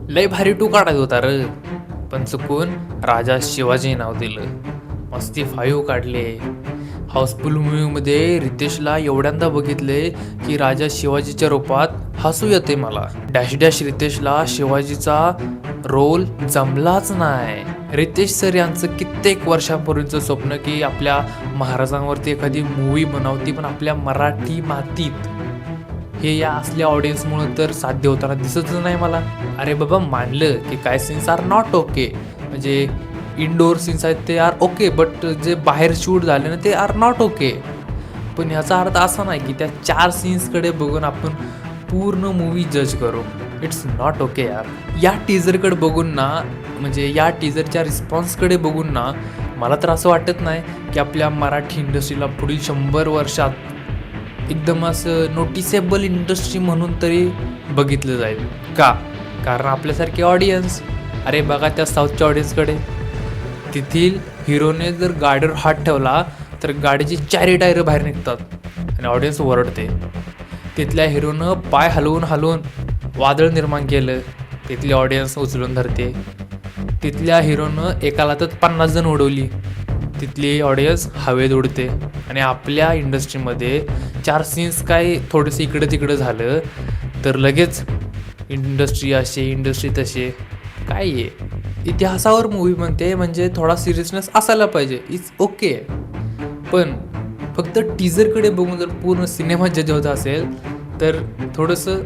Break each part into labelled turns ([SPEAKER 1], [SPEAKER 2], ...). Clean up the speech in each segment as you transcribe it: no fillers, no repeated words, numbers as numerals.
[SPEAKER 1] लय भारी टू काढायचा होता र, पण चुकून राजा शिवाजी नाव दिलं. मस्ती 5 काढले. हाऊसफुल मूवीमध्ये रितेशला एवढ्यांदा बघितले की राजा शिवाजीच्या रूपात हसू येते मला. डॅश डॅश रितेशला शिवाजीचा रोल जमलाच नाही. रितेश सर यांचं कित्येक वर्षापूर्वीचं स्वप्न की आपल्या महाराजांवरती एखादी मूवी बनावती, पण आपल्या मराठी मातीत, हे या असल्या ऑडियन्समुळे तर साध्य होताना दिसतच नाही मला. अरे बाबा, मानलं की काय सीन्स आर नॉट ओके, म्हणजे इनडोअर सीन्स आहेत ते आर ओके, बट जे बाहेर शूट झाले ना ते आर नॉट ओके. पण याचा अर्थ असा नाही की त्या 4 सीन्सकडे बघून आपण पूर्ण मूवी जज करू. इट्स नॉट ओके यार. या टीजरकडे बघून ना, म्हणजे या टीजरच्या रिस्पॉन्सकडे बघून ना, मला तर असं वाटत नाही की आपल्या मराठी इंडस्ट्रीला पुढील 100 वर्षात एकदम असं नोटिसेबल इंडस्ट्री म्हणून तरी बघितलं जाईल. का? कारण आपल्यासारखे ऑडियन्स, अरे बघा त्या साऊथच्या ऑडियन्सकडे, तेथील हिरोने जर गाडीवर हात ठेवला तर गाडीची 4 टायर बाहेर निघतात आणि ऑडियन्स ओरडते. तिथल्या हिरोनं पाय हलवून वादळ निर्माण केलं, तिथली ऑडियन्स उचलून धरते. तिथल्या हिरोनं एका लातात 50 जण उडवली, तिथली ऑडियन्स हवेत उडते. आणि आपल्या इंडस्ट्रीमध्ये 4 सीन्स काय थोडंसं इकडं तिकडं झालं तर लगेच इंडस्ट्री अशी, इंडस्ट्री तसे. काय आहे, इतिहासावर मूवी म्हणते म्हणजे थोडा सिरियसनेस असायला पाहिजे, इट्स ओके. पण फक्त टीजरकडे बघून जर पूर्ण सिनेमा जज होत असेल तर थोडंसं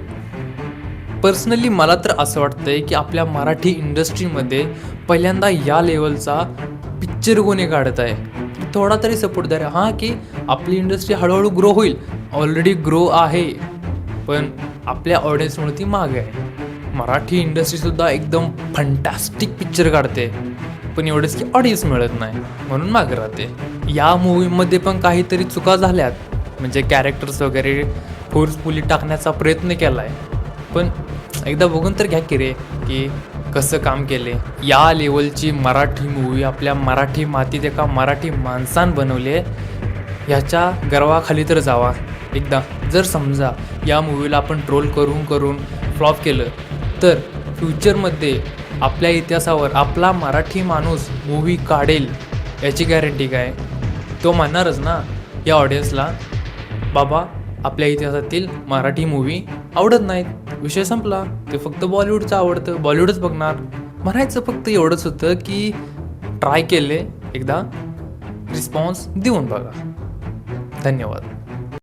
[SPEAKER 1] पर्सनली मला तर असं वाटतंय की आपल्या मराठी इंडस्ट्रीमध्ये पहिल्यांदा या लेवलचा पिक्चर कोणी काढत आहे, थोडा तरी सपोर्ट द्या. हां, की आपली इंडस्ट्री हळूहळू ग्रो होईल, ऑलरेडी ग्रो आहे, पण आपल्या ऑडियन्समुळे ती मागे आहे. मराठी इंडस्ट्रीसुद्धा एकदम फंटॅस्टिक पिक्चर काढते, पण एवढंच की ऑडियन्स मिळत नाही म्हणून मागे राहते. या मूवीमध्ये पण काहीतरी चुका झाल्यात, म्हणजे कॅरेक्टर्स वगैरे फोर्सफुली टाकण्याचा प्रयत्न केला आहे. पण एकदा बघून तर घ्या की रे, की कसं काम केले. या लेवलची मराठी मूवी आपल्या मराठी मातीत एका मराठी माणसानं बनवले, ह्याच्या गर्वाखाली तर जावा एकदा. जर समजा या मूवीला आपण ट्रोल करून फ्लॉप केलं तर फ्युचरमध्ये आपल्या इतिहासावर आपला मराठी माणूस मूवी काढेल याची गॅरंटी काय? तो म्हणणारच ना या ऑडियन्सला, बाबा आपल्या इतिहासातील मराठी मूवी आवडत नाहीत, विषय संपला, ते फक्त बॉलिवूडचं आवडतं, बॉलिवूडच बघणार. म्हणायचं फक्त एवढंच होतं की ट्राय केले, एकदा रिस्पॉन्स देऊन बघा. धन्यवाद.